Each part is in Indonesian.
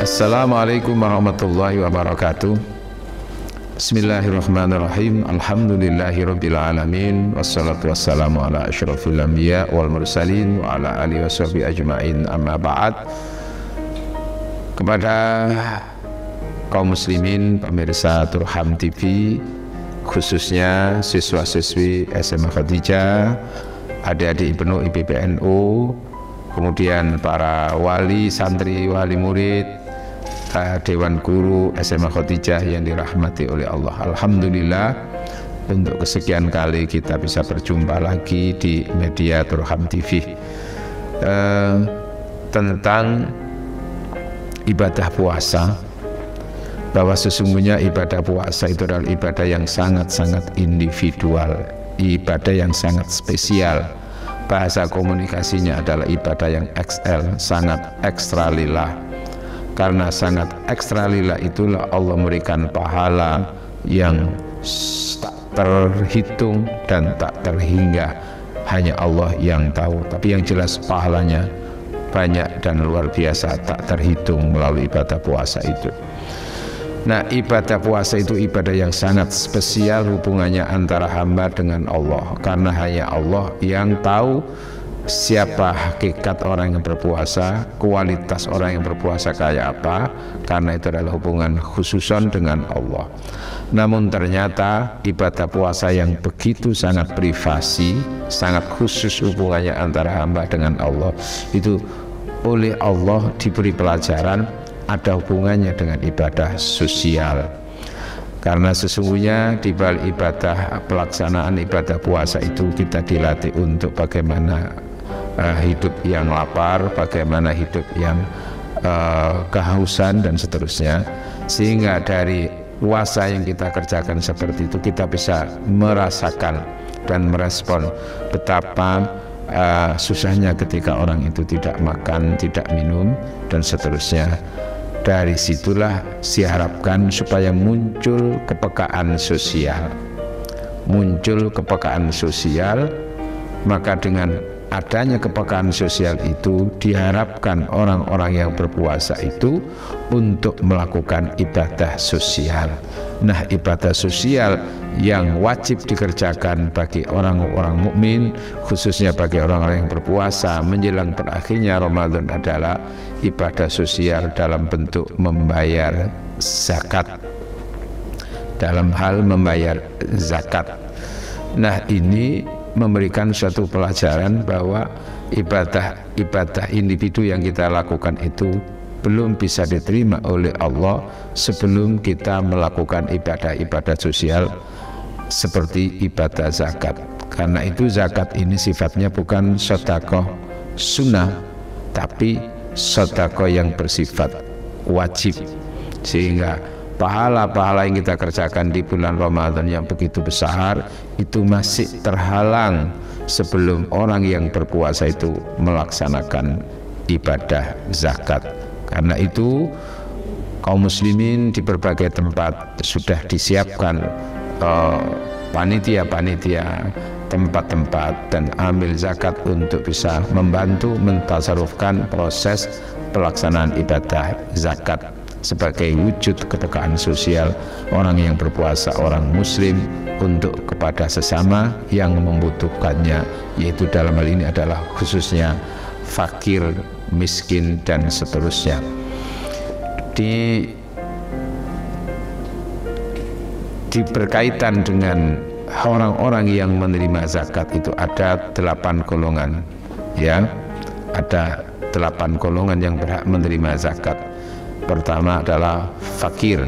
Assalamualaikum warahmatullahi wabarakatuh. Bismillahirrahmanirrahim. Alhamdulillahirabbil alamin. Wassalatu wassalamu ala asyrafil anbiya wal mursalin wa ala alihi washabihi ajmain. Amma ba'd. Kepada kaum muslimin pemirsa Turham TV, khususnya siswa-siswi SMA Khadijah, adik-adik IPNU IPPNU, kemudian para wali, santri, wali murid, Dewan Guru SMA Khadijah yang dirahmati oleh Allah. Alhamdulillah, untuk kesekian kali kita bisa berjumpa lagi di media Turham TV tentang ibadah puasa, bahwa sesungguhnya ibadah puasa itu adalah ibadah yang sangat-sangat individual, ibadah yang sangat spesial. Bahasa komunikasinya adalah ibadah yang XL, sangat ekstra lillah. Karena sangat ekstra lillah itulah Allah memberikan pahala yang tak terhitung dan tak terhingga. Hanya Allah yang tahu. Tapi yang jelas pahalanya banyak dan luar biasa, tak terhitung melalui ibadah puasa itu. Nah, ibadah puasa itu ibadah yang sangat spesial, hubungannya antara hamba dengan Allah. Karena hanya Allah yang tahu siapa hakikat orang yang berpuasa, kualitas orang yang berpuasa kayak apa, karena itu adalah hubungan khususon dengan Allah. Namun ternyata ibadah puasa yang begitu sangat privasi, sangat khusus hubungannya antara hamba dengan Allah, itu oleh Allah diberi pelajaran ada hubungannya dengan ibadah sosial. Karena sesungguhnya di balik ibadah, pelaksanaan ibadah puasa itu kita dilatih untuk bagaimana hidup yang lapar, bagaimana hidup yang kehausan dan seterusnya, sehingga dari puasa yang kita kerjakan seperti itu kita bisa merasakan dan merespon betapa susahnya ketika orang itu tidak makan, tidak minum dan seterusnya. Dari situlah diharapkan supaya muncul kepekaan sosial, maka dengan adanya kepekaan sosial itu diharapkan orang-orang yang berpuasa itu untuk melakukan ibadah sosial. Nah, ibadah sosial yang wajib dikerjakan bagi orang-orang mukmin, khususnya bagi orang-orang yang berpuasa menjelang berakhirnya Ramadan, adalah ibadah sosial dalam bentuk membayar zakat, dalam hal membayar zakat. Nah, ini memberikan suatu pelajaran bahwa ibadah individu yang kita lakukan itu belum bisa diterima oleh Allah sebelum kita melakukan ibadah sosial seperti ibadah zakat. Karena itu zakat ini sifatnya bukan sedekah sunnah, tapi sedekah yang bersifat wajib, sehingga pahala-pahala yang kita kerjakan di bulan Ramadan yang begitu besar itu masih terhalang sebelum orang yang berpuasa itu melaksanakan ibadah zakat. Karena itu kaum muslimin di berbagai tempat sudah disiapkan panitia-panitia, tempat-tempat dan amil zakat untuk bisa membantu mentasarufkan proses pelaksanaan ibadah zakat sebagai wujud kepekaan sosial orang yang berpuasa, orang muslim, untuk kepada sesama yang membutuhkannya, yaitu dalam hal ini adalah khususnya fakir, miskin dan seterusnya. Berkaitan dengan orang-orang yang menerima zakat itu ada 8 golongan, ya, ada 8 golongan yang berhak menerima zakat. Pertama adalah fakir,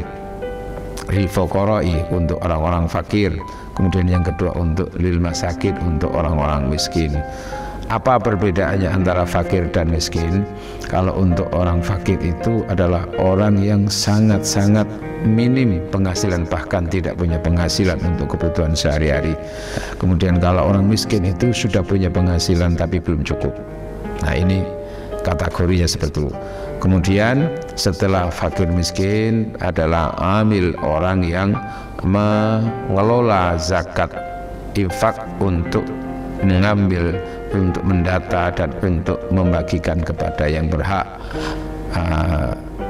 lil fuqara'i, untuk orang-orang fakir. Kemudian yang kedua untuk lil masakin, untuk orang-orang miskin. Apa perbedaannya antara fakir dan miskin? Kalau untuk orang fakir itu adalah orang yang sangat-sangat minim penghasilan, bahkan tidak punya penghasilan untuk kebutuhan sehari-hari. Kemudian kalau orang miskin itu sudah punya penghasilan tapi belum cukup. Nah, ini kategorinya seperti itu. Kemudian setelah fakir miskin adalah amil, orang yang mengelola zakat, infak, untuk mengambil, untuk mendata dan untuk membagikan kepada yang berhak.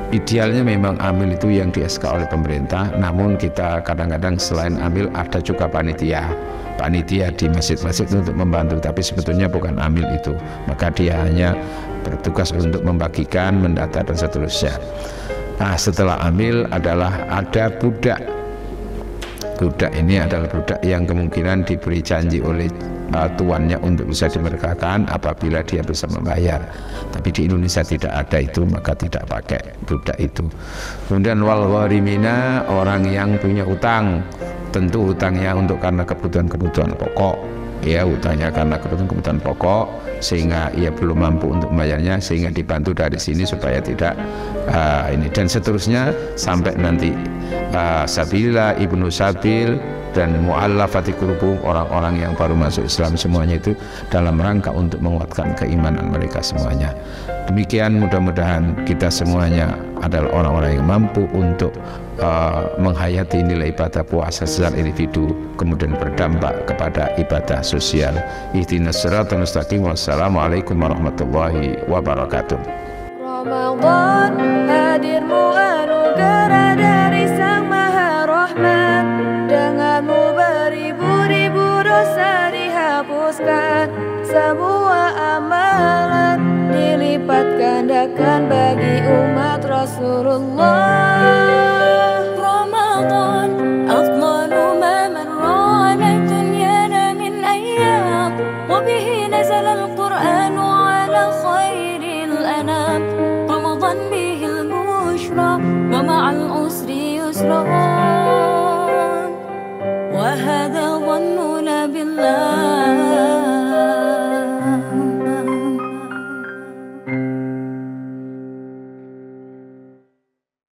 Idealnya memang amil itu yang di SK oleh pemerintah, namun kita kadang-kadang selain amil ada juga panitia di masjid-masjid untuk membantu, tapi sebetulnya bukan amil itu, maka dia hanya bertugas untuk membagikan, mendata dan seterusnya. Nah, setelah amil adalah ada budak. Budak ini adalah budak yang kemungkinan diberi janji oleh tuannya untuk bisa dimerdekakan apabila dia bisa membayar. Tapi di Indonesia tidak ada itu, maka tidak pakai budak itu. Kemudian wal gharimina, orang yang punya utang, tentu utangnya untuk karena kebutuhan-kebutuhan pokok, ya utangnya karena kebutuhan-kebutuhan pokok sehingga ia belum mampu untuk membayarnya, sehingga dibantu dari sini supaya tidak ini dan seterusnya sampai nanti sabila, ibnu sabil dan mu'allafati qulubuhum, orang-orang yang baru masuk Islam, semuanya itu dalam rangka untuk menguatkan keimanan mereka semuanya. Demikian, mudah-mudahan kita semuanya adalah orang-orang yang mampu untuk menghayati nilai ibadah puasa secara individu, kemudian berdampak kepada ibadah sosial. Ihdinas siratal mustaqim. Wassalamualaikum warahmatullahi wabarakatuh. Ramadan hadirmu anugerah dari Sang Maha Rahman, denganmu beribu-ribu dosa dihapuskan, semua amalan dilipat gandakan bagi umat Rasulullah. Ramadan afdalu ma marra ala dunyana min ayyam, wa bihi nazala al-Qur'anu ala khairil anam. Ramadan bihil bushra wa ma'al usri yusra, wa hadha dhannu